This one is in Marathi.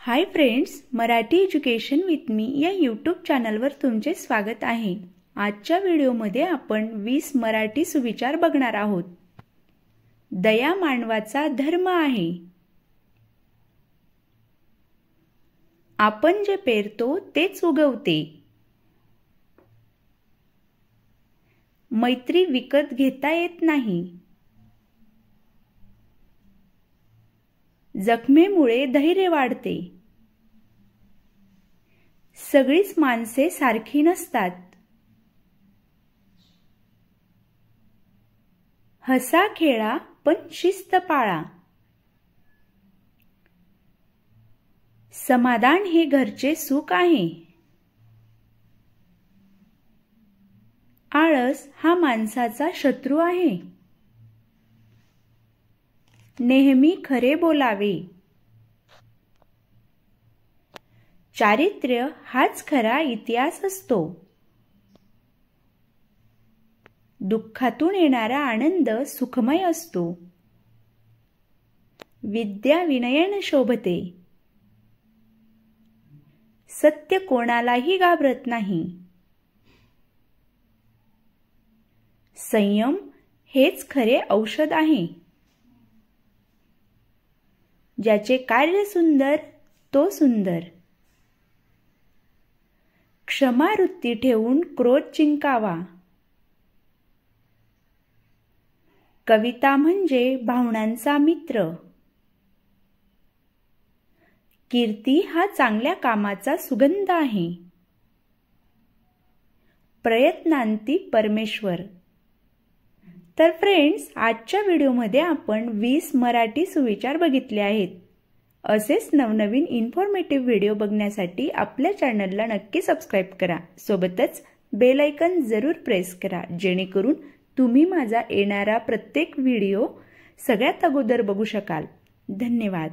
Hi friends, Marathi education with me या यूट्यूब चॅनलवर तुमचे स्वागत आहे। आजच्या व्हिडिओमध्ये आपण 20 मराठी सुविचार बघणार आहोत। दया मानवाचा धर्म आहे। आपण जे पेरतो तेच उगवते। मैत्री विकत घेता येत नाही। जखमेमुळे धैर्य वाढते। सगळीच माणसे सारखी नसतात। हसा खेळा पण शिस्त पाळा। समाधान हे घरचे सुख आहे। आळस हा माणसाचा शत्रू आहे। नेहमी खरे बोलावे। चारित्र्य हाच खरा इतिहास असतो। दुःखातून येणारा आनंद सुखमय असतो। विद्या विनयन शोभते। सत्य कोणालाही घाबरत नाही। संयम हेच खरे औषध आहे। ज्याचे कार्य सुंदर तो सुंदर। क्षमा वृत्ती ठेवून क्रोध जिंकावा। कविता म्हणजे भावनांचा मित्र। कीर्ती हा चांगल्या कामाचा सुगंध आहे। प्रयत्नांती परमेश्वर। तर फ्रेंड्स, आजच्या व्हिडिओमध्ये आपण 20 मराठी सुविचार बघितले आहेत। असेच नवनवीन इन्फॉर्मेटिव्ह व्हिडिओ बघण्यासाठी आपल्या चॅनलला नक्की सबस्क्राइब करा। सोबतच बेल आयकॉन जरूर प्रेस करा, जेणेकरून तुम्ही माझा येणारा प्रत्येक व्हिडिओ सगळ्यात अगोदर बघू शकाल। धन्यवाद।